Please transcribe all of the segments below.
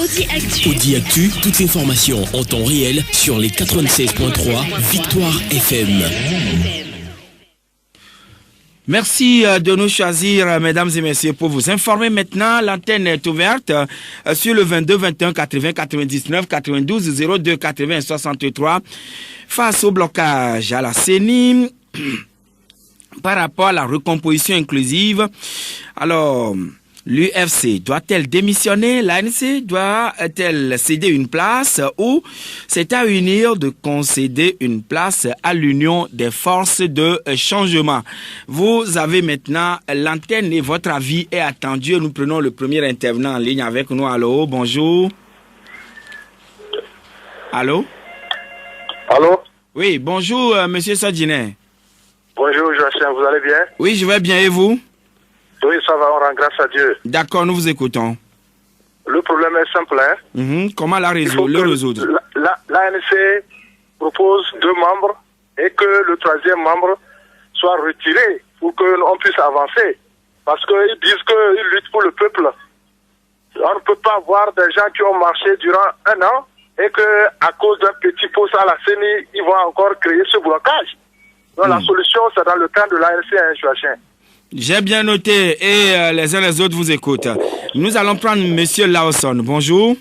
Audi Actu, toutes les informations en temps réel sur les 96.3 Victoire FM. Merci de nous choisir, mesdames et messieurs, pour vous informer maintenant. L'antenne est ouverte sur le 22 21 80 99 92 02 80 63 face au blocage à la CENI par rapport à la recomposition inclusive. Alors, l'UFC doit-elle démissionner? L'ANC doit-elle céder une place ou c'est à UNIR de concéder une place à l'Union des forces de changement? Vous avez maintenant l'antenne et votre avis est attendu. Nous prenons le premier intervenant en ligne avec nous. Allô, bonjour. Allô? Allô? Oui, bonjour, monsieur Sadjiné. Bonjour, Joachim, vous allez bien? Oui, je vais bien et vous? Oui, ça va, on rend grâce à Dieu. D'accord, nous vous écoutons. Le problème est simple, hein? Comment le résoudre? L'ANC propose 2 membres et que le 3e membre soit retiré pour qu'on puisse avancer. Parce qu'ils disent qu'ils luttent pour le peuple. On ne peut pas voir des gens qui ont marché durant 1 an et qu'à cause d'un petit poste à la CENI, ils vont encore créer ce blocage. Donc la solution, c'est dans le camp de l'ANC, hein, Joachim. J'ai bien noté et les uns les autres vous écoutent. Nous allons prendre monsieur Lawson. Bonjour.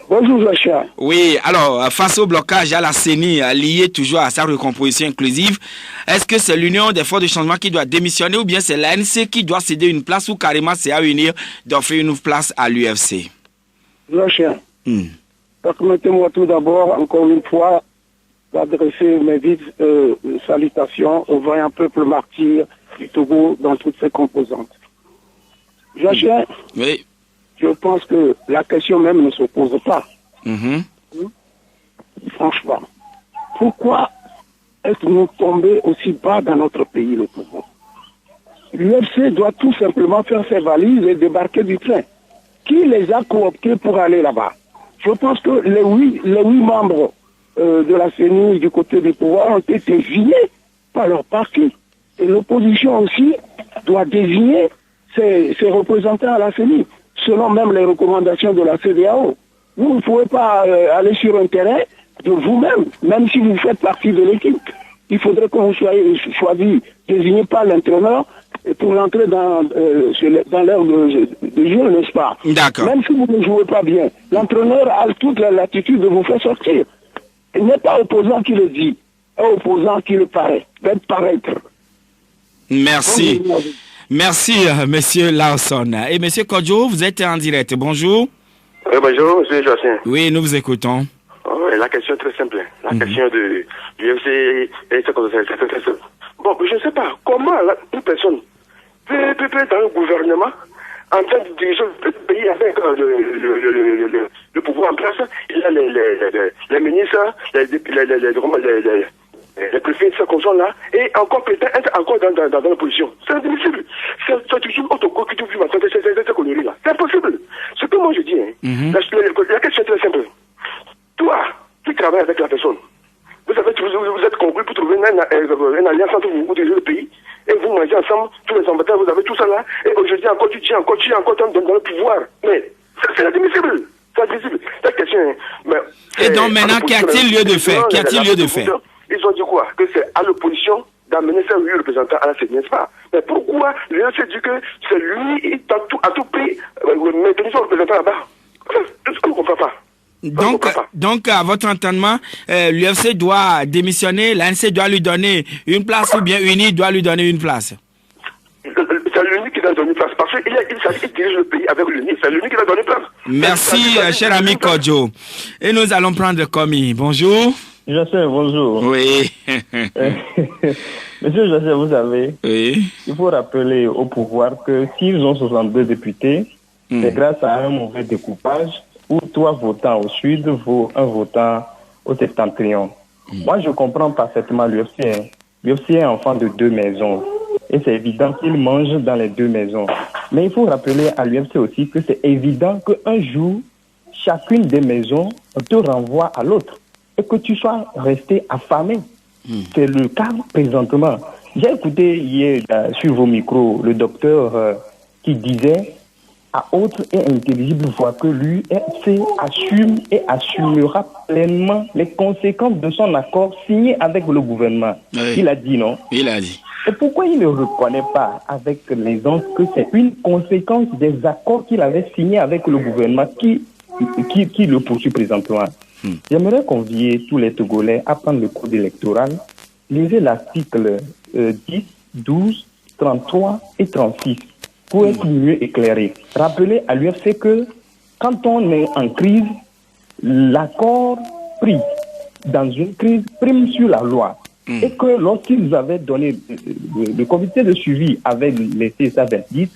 Bonjour, Joachim. Oui, alors, face au blocage à la CENI, lié toujours à sa recomposition inclusive, est-ce que c'est l'Union des forces de changement qui doit démissionner ou bien c'est l'ANC qui doit céder une place ou carrément c'est à UNIR d'offrir une place à l'UFC? Joachim, permettez-moi tout d'abord, encore une fois, d'adresser mes vives salutations au vaillant peuple martyr du Togo dans toutes ses composantes. Joachim, oui. Je pense que la question même ne se pose pas. Franchement, pourquoi êtes-nous tombés aussi bas dans notre pays, le Togo? L'UFC doit tout simplement faire ses valises et débarquer du train. Qui les a cooptés pour aller là-bas? Je pense que les huit membres de la CENI du côté du pouvoir ont été désignés par leur parti. Et l'opposition aussi doit désigner ses représentants à la CENI, selon même les recommandations de la CEDEAO. Vous ne pouvez pas aller sur un terrain de vous-même, même si vous faites partie de l'équipe. Il faudrait que vous soyez choisi, désigné par l'entraîneur pour rentrer dans l'heure de jeu, n'est-ce pas? D'accord. Même si vous ne jouez pas bien, l'entraîneur a toute la latitude de vous faire sortir. Il n'est pas opposant qui le dit, c'est opposant qui le paraît, peut paraître. Merci. Merci, monsieur Lawson. Et monsieur Kodjo, vous êtes en direct. Bonjour. Oui, bonjour, monsieur Joachim. Oui, nous vous écoutons. La question est très simple. La question de l'UFC est très simple. Bon, je ne sais pas comment une personne peut être dans le gouvernement en train de diriger le pays avec le pouvoir en place. Il y a les ministres, les préfets de cette console-là, et encore peut-être être encore dans l'opposition. C'est indémissible. C'est toujours autoco qui trouve cette connerie-là. C'est impossible. Ce que moi je dis, la question est très simple. Toi, qui travailles avec la personne, vous êtes conclu pour trouver une alliance entre vous dirigez le pays, et vous mangez ensemble, tous les ambassadeurs, vous avez tout ça là, et aujourd'hui encore tu tiens encore dans le pouvoir. Mais c'est indémissible. C'est indémissible. Cette question, et donc maintenant, qu'y a-t-il lieu de faire? Qu'y a-t-il lieu de faire? Ils ont dit quoi? Que c'est à l'opposition d'amener ses 8 représentants à la CENI, n'est-ce pas? Mais pourquoi l'UFC dit que c'est lui, à tout pays, maintenir son représentant là-bas? Je ne comprends pas. Donc, à votre entendement, l'UFC doit démissionner, l'ANC doit lui donner une place ou bien UNI doit lui donner une place? C'est l'UNI qui doit donner une place. Parce qu'il dirige le pays avec l'UNI. C'est l'UNI qui doit donner une place. Merci, cher ami Kodjo. Et nous allons prendre Komi. Bonjour. Joseph, bonjour. Oui. Monsieur Joseph, vous savez, oui. Il faut rappeler au pouvoir que s'ils ont 62 députés, c'est grâce à un mauvais découpage où 3 votants au sud vaut un votant au septentrion. Moi, je comprends parfaitement l'UFC. L'UFC est enfant de 2 maisons. Et c'est évident qu'il mange dans les 2 maisons. Mais il faut rappeler à l'UFC aussi que c'est évident qu'un jour, chacune des maisons te renvoie à l'autre. Et que tu sois resté affamé. C'est le cas présentement. J'ai écouté hier sur vos micros le docteur qui disait à autre et intelligible voix que l'UFC assume et assumera pleinement les conséquences de son accord signé avec le gouvernement. Oui. Il a dit non. Il a dit. Et pourquoi il ne reconnaît pas avec l'aisance que c'est une conséquence des accords qu'il avait signés avec le gouvernement qui le poursuit présentement? J'aimerais convier tous les Togolais à prendre le code électoral. Lisez l'article 10, 12, 33 et 36 pour être mieux éclairé. Rappelez à l'UFC que quand on est en crise, l'accord pris dans une crise prime sur la loi. Et que lorsqu'ils avaient donné, le comité de suivi avait laissé ça verdict,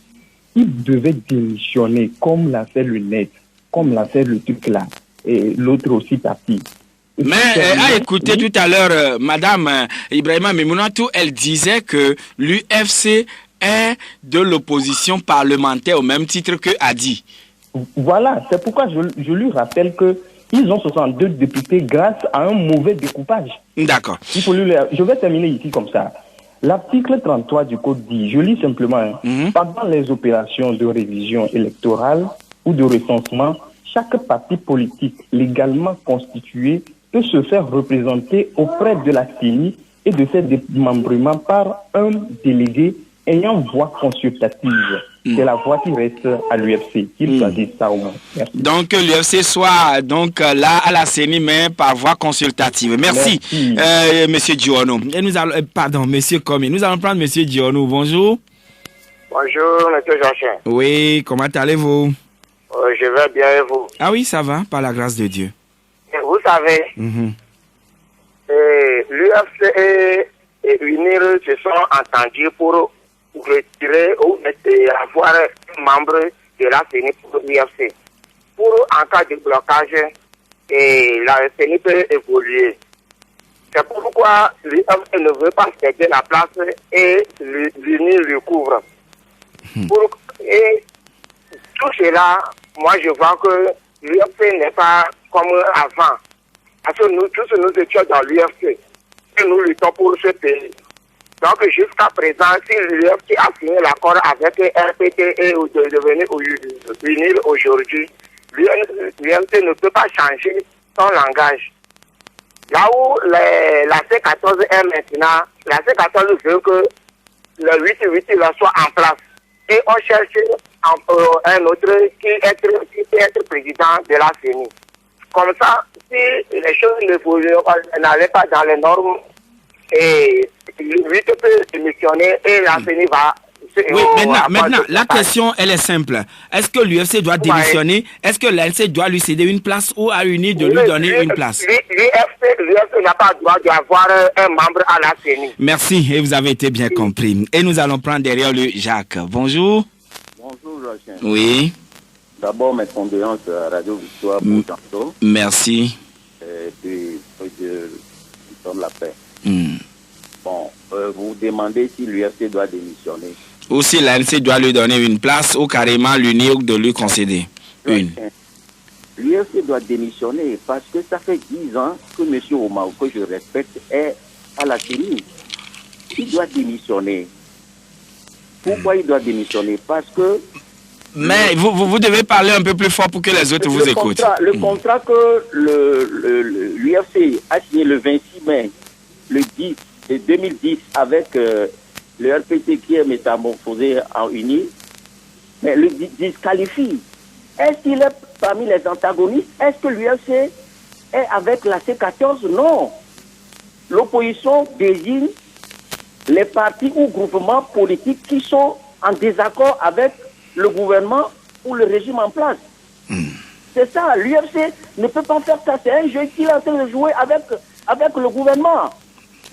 ils devaient démissionner comme l'a fait le net, comme l'a fait le truc là, et l'autre aussi parti. Mais à écouter tout à l'heure, Madame Ibrahima Memounatou, elle disait que l'UFC est de l'opposition parlementaire au même titre que Hadi. Voilà, c'est pourquoi je lui rappelle que ils ont 62 députés grâce à un mauvais découpage. D'accord. Je vais terminer ici comme ça. L'article 33 du Code dit, je lis simplement, pendant les opérations de révision électorale ou de recensement, chaque parti politique légalement constitué peut se faire représenter auprès de la CENI et de ses démembrements par un délégué ayant voix consultative. C'est la voix qui reste à l'UFC. Qu'il choisisse ça au moins. Merci. Donc l'UFC soit donc là à la CENI, mais par voie consultative. Merci. Monsieur Diono. Et nous allons, Monsieur Komi. Nous allons prendre Monsieur Diono. Bonjour. Bonjour, Monsieur Joachim. Oui, comment allez-vous? Je vais bien et vous? Ah oui, ça va, par la grâce de Dieu. Et vous savez, l'UFC et UNIR se sont entendus pour retirer ou avoir un membre de la CENI pour l'UFC. Pour en cas de blocage, la CENI peut évoluer. C'est pourquoi l'UFC ne veut pas céder la place et l'UNIR le couvre. Et tout cela, moi je vois que l'UFC n'est pas comme avant. Parce que nous tous nous étions dans l'UFC et nous luttons pour ce pays. Donc jusqu'à présent, si l'UFC a signé l'accord avec RPT et de devenir UNIR aujourd'hui, l'UFC ne peut pas changer son langage. Là où la C14 est maintenant, la C14 veut que le 8-8 soit en place. Et on cherche un autre qui peut être président de la CENI. Comme ça, si les choses n'allaient pas dans les normes, et le 8 peut démissionner et la CENI va... Oui, maintenant, la question, elle est simple. Est-ce que l'UFC doit démissionner? Est-ce que l'UFC doit lui céder une place ou à UNIR de lui donner une place? L'UFC n'a pas le droit d'avoir un membre à la CENI. Merci, et vous avez été bien compris. Et nous allons prendre derrière le Jacques. Bonjour. Bonjour, Joachim. Oui. D'abord, mes condoléances à Radio Victoire pour tantôt. Merci. Et puis, nous sommes la paix. Bon, vous demandez si l'UFC doit démissionner. Ou si l'ANC doit lui donner une place ou carrément l'UNIR de lui concéder une. L'UFC doit démissionner parce que ça fait 10 ans que M. Omar, que je respecte, est à la CENI. Il doit démissionner. Pourquoi il doit démissionner? Parce que... Mais vous devez parler un peu plus fort pour que les autres vous écoutent. Le contrat que l'UFC a signé le 26 mai 2010 avec le RPT qui est métamorphosé en UNIR, mais le disqualifie. Est-ce qu'il est parmi les antagonistes? Est-ce que l'UFC est avec la C14? Non. L'opposition désigne les partis ou groupements politiques qui sont en désaccord avec le gouvernement ou le régime en place. C'est ça, l'UFC ne peut pas faire ça. C'est un jeu qu'il est en train de jouer avec le gouvernement.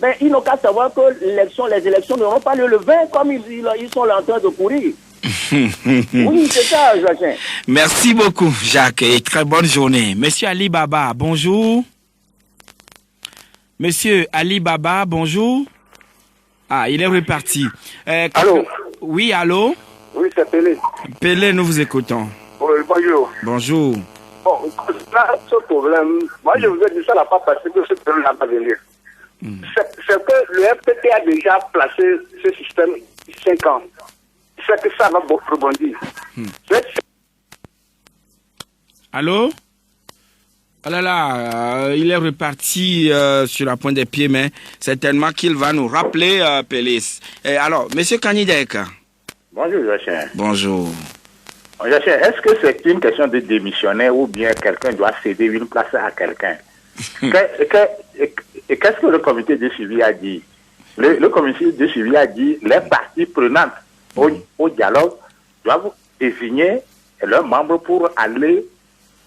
Mais ils n'ont qu'à savoir que les élections n'auront pas lieu le 20 comme ils sont là en train de courir. Oui, c'est ça, Joachim. Merci beaucoup, Jacques, et très bonne journée. Monsieur Ali Baba, bonjour. Monsieur Ali Baba, bonjour. Ah, il est reparti. Allô? Oui, allô? Oui, c'est Pelé. Pelé, nous vous écoutons. Oui, bonjour. Bonjour. Bon, là, ce problème, moi je vous ai dit ça n'a pas passé que ce problème n'a pas venu. C'est que le FPT a déjà placé ce système 5 ans. C'est que ça va rebondir. Allô? Oh là là, il est reparti sur la pointe des pieds, mais certainement qu'il va nous rappeler, Pélis. Alors, Monsieur Kanidek. Bonjour, Joachim. Bonjour. Joachim, est-ce que c'est une question de démissionner ou bien quelqu'un doit céder une place à quelqu'un? Qu'est-ce que le comité de suivi a dit? Le comité de suivi a dit les parties prenantes au dialogue doivent désigner leurs membres pour aller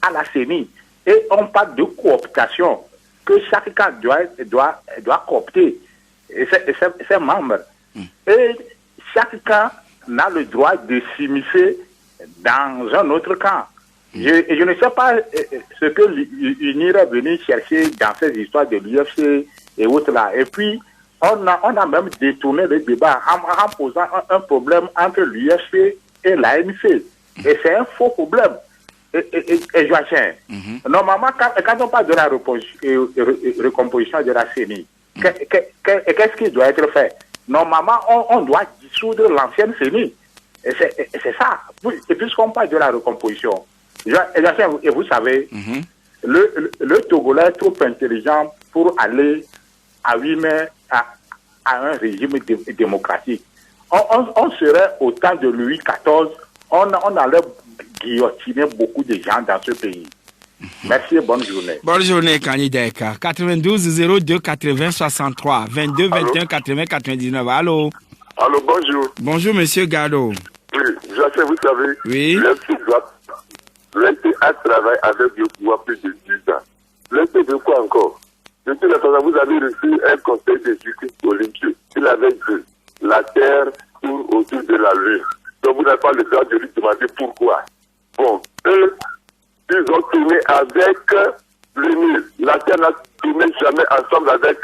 à la CENI. Et on parle de cooptation, que chacun doit coopter ses membres. Et chacun n'a le droit de s'immiscer dans un autre camp. Je ne sais pas ce que l'UNIR est venu chercher dans ces histoires de l'UFC et autres là. Et puis, on a même détourné le débat en posant un problème entre l'UFC et l'ANC. Et c'est un faux problème. Et Joachim, normalement, quand on parle de la recomposition de la CENI, qu'est-ce qui doit être fait? Normalement, on doit dissoudre l'ancienne CENI. Et c'est ça. Et puisqu'on parle de la recomposition, Joachim, et vous savez, le Togolais est trop intelligent pour aller à 8 mai à un régime démocratique. On serait au temps de Louis XIV, on allait guillotiner beaucoup de gens dans ce pays. Merci et bonne journée. Bonne journée, Kanidek. 92 02 80 63 22 21 80 99. Allô? Allô, bonjour. Bonjour, Monsieur Gado. Oui, Joachim, vous savez, oui. l'EFC a travaillé avec le pouvoir plus de 10 ans. L'EFC de quoi encore? De toute façon, vous avez reçu un conseil de justice olympique. Il avait dit la terre tourne autour de la lune. Donc vous n'avez pas le droit de lui demander pourquoi. Bon, eux, ils ont tourné avec l'UNIR. La terre n'a tourné jamais ensemble avec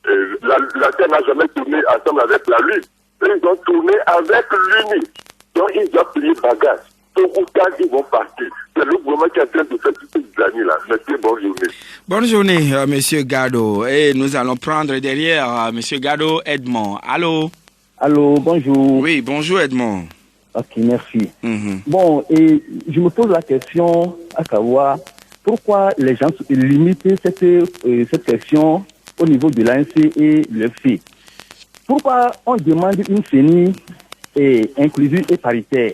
la terre n'a jamais tourné ensemble avec la lune. Eux, ils ont tourné avec l'UNIR. Donc ils ont plié bagage. Donc quand ils vont partir, c'est le gouvernement qui est en train de faire toutes ces années-là. Merci, bonne journée. Bonne journée, Monsieur Gado. Et nous allons prendre derrière Monsieur Gado Edmond. Allô? Allô, bonjour. Oui, bonjour Edmond. Ok, merci. Bon, et je me pose la question à savoir pourquoi les gens limitent cette question au niveau de l'ANC et l'UFC. Pourquoi on demande une CENI inclusive et paritaire?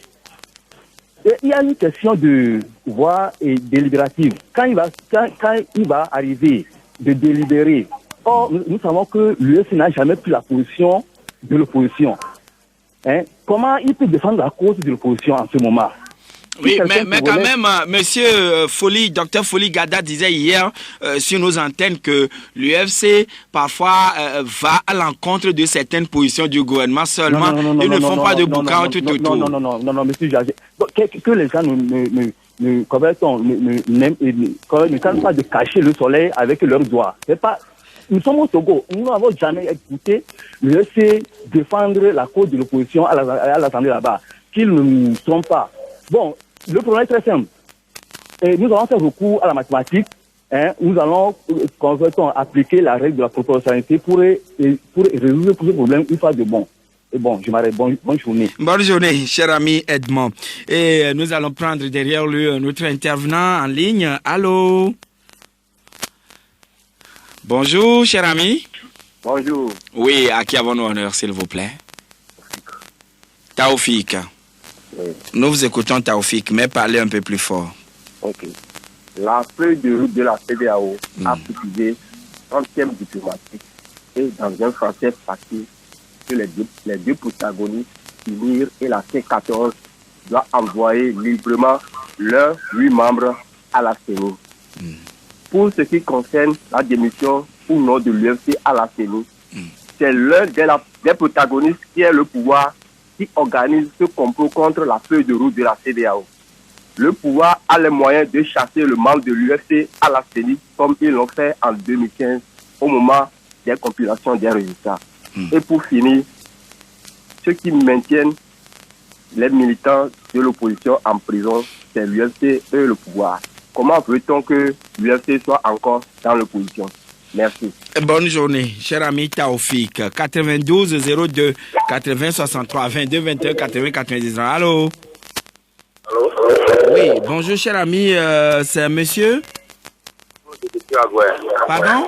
Et il y a une question de pouvoir et délibérative. Quand il va arriver de délibérer, or, nous savons que l'UFC n'a jamais pris la position de l'opposition. Comment il peut défendre la cause de l'opposition en ce moment? Oui, mais quand même, Monsieur Foli, Docteur Foli Gada disait hier sur nos antennes que l'UFC parfois va à l'encontre de certaines positions du gouvernement seulement. Ils ne font pas de boucan tout autour. Non, Monsieur Jagé. Que les gens ne tentent pas de cacher le soleil avec leurs doigts. C'est pas. Nous sommes au Togo. Nous n'avons jamais écouté l'UFC défendre la cause de l'opposition à l'Assemblée là-bas. Qu'ils ne nous trompent pas. Bon, le problème est très simple. Nous allons faire recours à la mathématique. Nous allons appliquer la règle de la proportionnalité pour résoudre ce problème une fois de bon. Et bon, je m'arrête. Bonne journée. Bonne journée, cher ami Edmond. Et nous allons prendre derrière lui notre intervenant en ligne. Allô? Bonjour, cher ami. Bonjour. Oui, à qui avons-nous honneur, s'il vous plaît? Taoufik. Oui. Nous vous écoutons, Taoufik, mais parlez un peu plus fort. Ok. La feuille de route de la CEDEAO a précisé en termes diplomatiques et dans un français facile que les deux protagonistes, l'UNIR et la C14, doivent envoyer librement leurs 8 membres à la CENI. Pour ce qui concerne la démission ou non de l'UFC à la CENI, c'est l'un des protagonistes qui est le pouvoir qui organise ce complot contre la feuille de route de la CEDEAO. Le pouvoir a les moyens de chasser le membre de l'UFC à la CENI comme ils l'ont fait en 2015 au moment des compilations des résultats. Et pour finir, ceux qui maintiennent les militants de l'opposition en prison, c'est l'UFC et le pouvoir. Comment veut-on que l'UFC soit encore dans l'opposition? Merci. Bonne journée, cher ami Taoufik. 92 02 80 63 22 21 80 99. Allô? Allô? Oui, bonjour cher ami, c'est un monsieur? Pardon?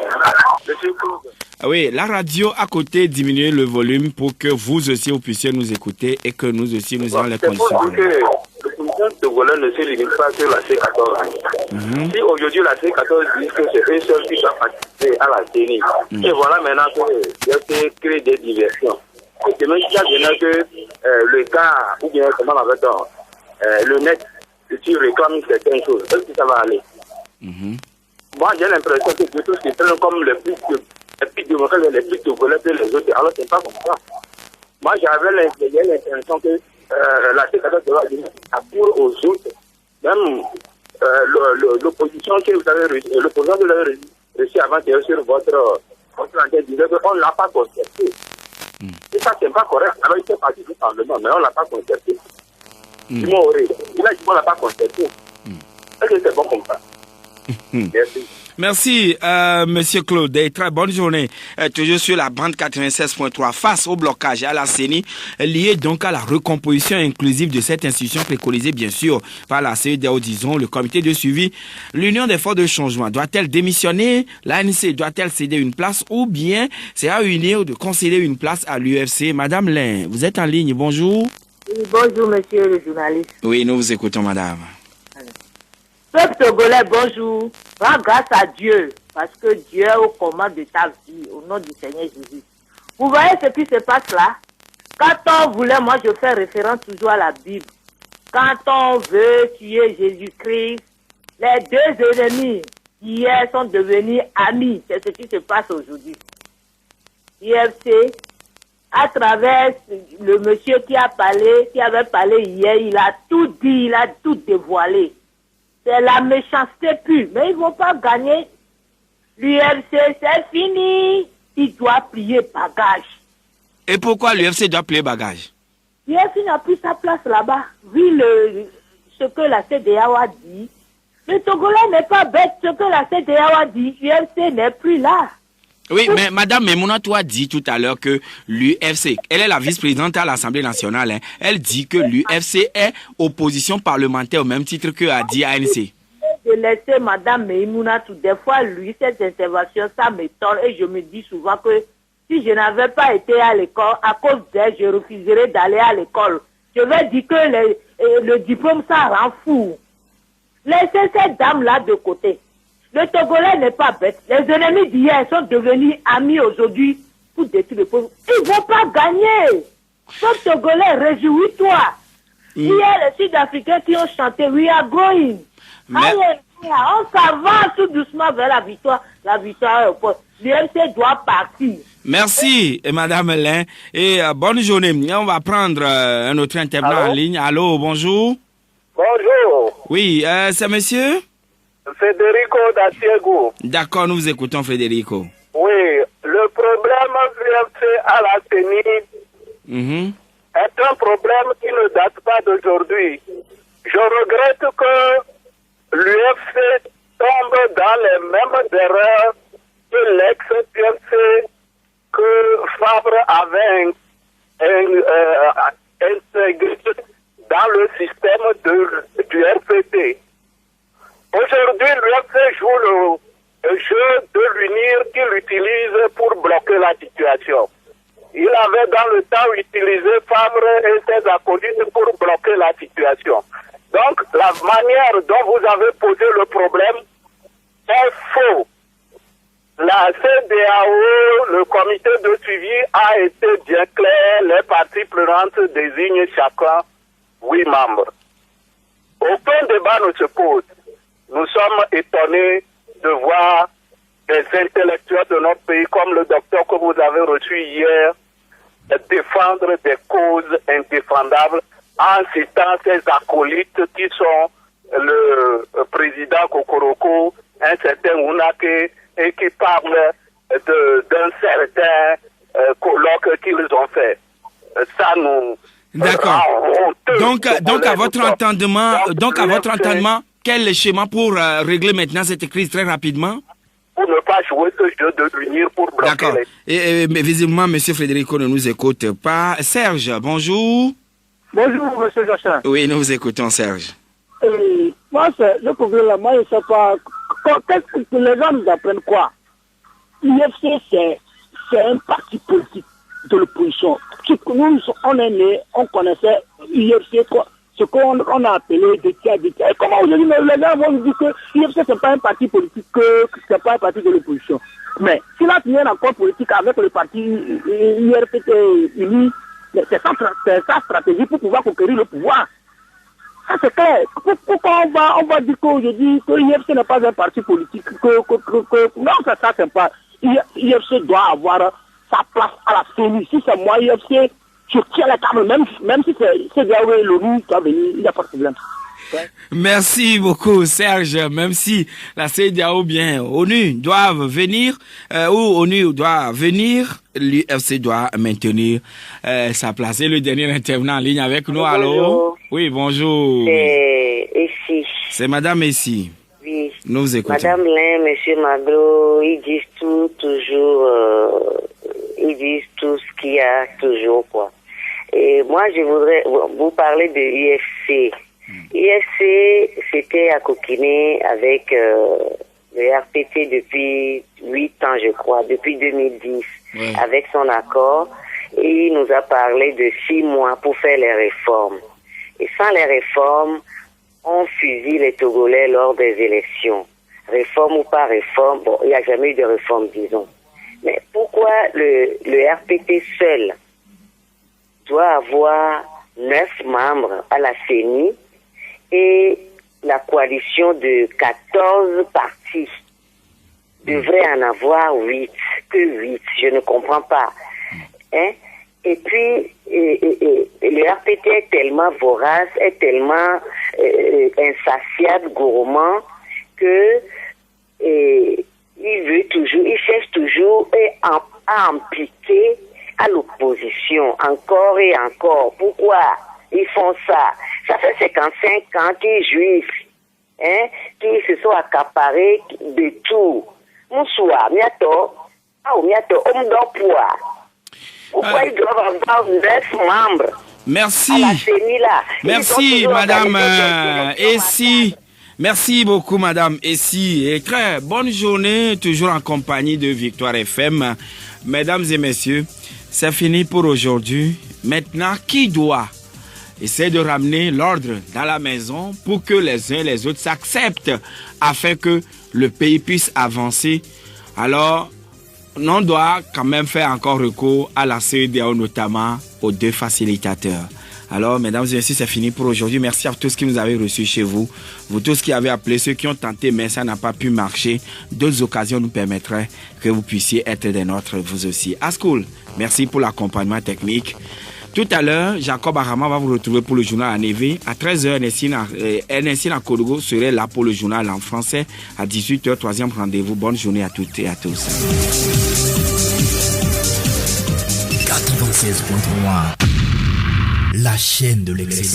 Oui, la radio à côté, diminuez le volume pour que vous aussi vous puissiez nous écouter et que nous aussi nous ayons les conditions. Le président togolais ne se limite pas que la C14. Si aujourd'hui la C14 dit que c'est un seul qui doit participer à la CENI, et voilà maintenant que crée des diversions. Et demain, il y a bien que le gars, ou bien comment on appelle ça, le net, tu réclames certaines choses. Est-ce que ça va aller? Moi, j'ai l'impression que tout ce qui est comme les plus démocrates, les plus togolais que les autres. Alors, c'est pas comme ça. Moi, j'avais l'impression que la C14 doit appuyer aux autres. Même l'opposition que vous avez reçue, l'opposant que vous avez reçu avant de sur votre antenne disait qu'on ne l'a pas concerté. Et ça, c'est pas correct. Alors, il fait partie du Parlement, mais on ne l'a pas concerté. Il a dit qu'on ne l'a pas concerté. Est-ce que c'est bon comme ça? Merci. Merci, Monsieur Claude. Et très bonne journée. Toujours sur la bande 96.3 face au blocage à la CENI, lié donc à la recomposition inclusive de cette institution préconisée bien sûr par la CEDEAO, disons, le comité de suivi. L'Union des forces de changement doit-elle démissionner? L'ANC doit-elle céder une place ou bien c'est à unir de concéder une place à l'UFC? Madame Lin, vous êtes en ligne. Bonjour. Oui, bonjour, monsieur le journaliste. Oui, nous vous écoutons, madame. Peuple togolais, bonjour. Rends grâce à Dieu, parce que Dieu est aux commandes de ta vie, au nom du Seigneur Jésus. Vous voyez ce qui se passe là? Quand on voulait, moi je fais référence toujours à la Bible. Quand on veut tuer Jésus-Christ, les deux ennemis hier sont devenus amis. C'est ce qui se passe aujourd'hui. IFC, à travers le monsieur qui avait parlé hier, il a tout dit, il a tout dévoilé. C'est la méchanceté pure. Mais ils ne vont pas gagner. L'UFC, c'est fini. Il doit plier bagage. Et pourquoi l'UFC doit plier bagage? L'UFC n'a plus sa place là-bas. Vu ce que la CEDEAO a dit. Le Togolais n'est pas bête. Ce que la CEDEAO a dit, l'UFC n'est plus là. Oui, mais Madame Memouna a dit tout à l'heure que l'UFC, elle est la vice-présidente à l'Assemblée nationale, hein, elle dit que l'UFC est opposition parlementaire au même titre que a dit ANC. Je laisse Madame Memouna tout des fois, lui, cette intervention, ça m'étonne et je me dis souvent que si je n'avais pas été à l'école, à cause d'elle, je refuserais d'aller à l'école. Je vais dire que le diplôme, ça rend fou. Laissez cette dame-là de côté. Le Togolais n'est pas bête. Les ennemis d'hier sont devenus amis aujourd'hui pour détruire le peuple. Ils ne vont pas gagner. Comme Togolais, réjouis-toi. Hier, les Sud-Africains qui ont chanté « We are going ». On s'avance tout doucement vers la victoire. La victoire au poste. L'UFC doit partir. Merci, Madame Lin. Et bonne journée. On va prendre un autre intervenant en ligne. Allô, bonjour. Bonjour. Oui, c'est monsieur Federico Daciego. D'accord, nous vous écoutons, Federico. Oui, le problème l'UFC à la CENI est un problème qui ne date pas d'aujourd'hui. Je regrette que l'UFC tombe dans les mêmes erreurs que l'ex-UFC que Fabre avait intégré dans le système du RPT. Aujourd'hui, l'UFC joue le jeu de l'unir qu'il utilise pour bloquer la situation. Il avait dans le temps utilisé Fabre et ses acolytes pour bloquer la situation. Donc, la manière dont vous avez posé le problème est faux. La CEDEAO, le comité de suivi, a été bien clair. Les parties prenantes désignent chacun 8 membres. Aucun débat ne se pose. Nous sommes étonnés de voir des intellectuels de notre pays, comme le docteur que vous avez reçu hier, défendre des causes indéfendables en citant ces acolytes qui sont le président Kokoroko, un certain Ounake, et qui parlent d'un certain colloque qu'ils ont fait. Ça nous... D'accord. Donc à votre entendement, quel est le schéma pour régler maintenant cette crise très rapidement? Pour ne pas jouer ce jeu de l'unir pour bloquer. D'accord. Mais visiblement, M. Federico ne nous écoute pas. Serge, bonjour. Bonjour, monsieur Jachin. Oui, nous vous écoutons, Serge. Moi, le problème là, moi, je ne sais pas. Qu'est-ce que les gens nous apprennent quoi? L'UFC, c'est un parti politique de l'opposition. Nous, on est nés, on connaissait l'UFC, ce qu'on a appelé des tiers. Et comment aujourd'hui, les gens vont nous dire que l'UFC, ce n'est pas un parti politique, que ce n'est pas un parti de l'opposition. Mais s'il a tenu un accord politique avec le parti IRPT uni, c'est sa stratégie pour pouvoir conquérir le pouvoir. Ça c'est clair. Pourquoi on va dire qu'aujourd'hui que l'IFC n'est pas un parti politique, non, ça c'est pas. L'IFC doit avoir sa place à la CENI. Si c'est moi, l'IFC, je tiens la table, même si c'est Diaoué, l'ONU qui va venir, il n'y a pas de problème. Ouais. Merci beaucoup, Serge. Même si la CEDEAO ou bien ONU doivent venir, ou ONU doit venir, l'UFC doit maintenir sa place. Et le dernier intervenant en ligne avec nous, allô? Oui, bonjour. C'est Essie. C'est Madame Essie. Oui. Nous vous écoutons. Madame Lin, Monsieur Magro, ils disent ils disent tout ce qu'il y a toujours, quoi. Et moi, je voudrais vous parler de l'UFC. IFC, c'était à coquiner avec le RPT depuis 8 ans, je crois, depuis 2010, avec son accord. Et il nous a parlé de 6 mois pour faire les réformes. Et sans les réformes, on fusille les Togolais lors des élections. Réforme ou pas réforme, bon, il n'y a jamais eu de réforme, disons. Mais pourquoi le RPT seul doit avoir 9 membres à la CENI et la coalition de 14 partis devrait en avoir 8, que 8, je ne comprends pas. Hein? Et puis, le RPT est tellement vorace, est tellement insatiable, gourmand, que il cherche toujours à impliquer à l'opposition, encore et encore. Pourquoi ils font ça? Ça fait 55 ans qu'ils jouissent, hein, qu'ils se sont accaparés de tout. Bonsoir, miato, pourquoi ils doivent avoir 9 membres? Merci. À la CENI, là. Merci, Madame Essie. Merci beaucoup, Madame Essie. Et très bonne journée, toujours en compagnie de Victoire FM. Mesdames et messieurs, c'est fini pour aujourd'hui. Maintenant, qui doit essayer de ramener l'ordre dans la maison pour que les uns et les autres s'acceptent afin que le pays puisse avancer? Alors, on doit quand même faire encore recours à la CEDEAO, notamment aux 2 facilitateurs. Alors, mesdames et messieurs, c'est fini pour aujourd'hui. Merci à tous qui nous avez reçus chez vous. Vous tous qui avez appelé, ceux qui ont tenté, mais ça n'a pas pu marcher. D'autres occasions nous permettraient que vous puissiez être des nôtres, vous aussi. Ascool, merci pour l'accompagnement technique. Tout à l'heure, Jacob Arama va vous retrouver pour le journal à Névé. À 13h, Ernestine Akologo serait là pour le journal en français. À 18h, 3e rendez-vous. Bonne journée à toutes et à tous. 96.3, la chaîne de l'excellence.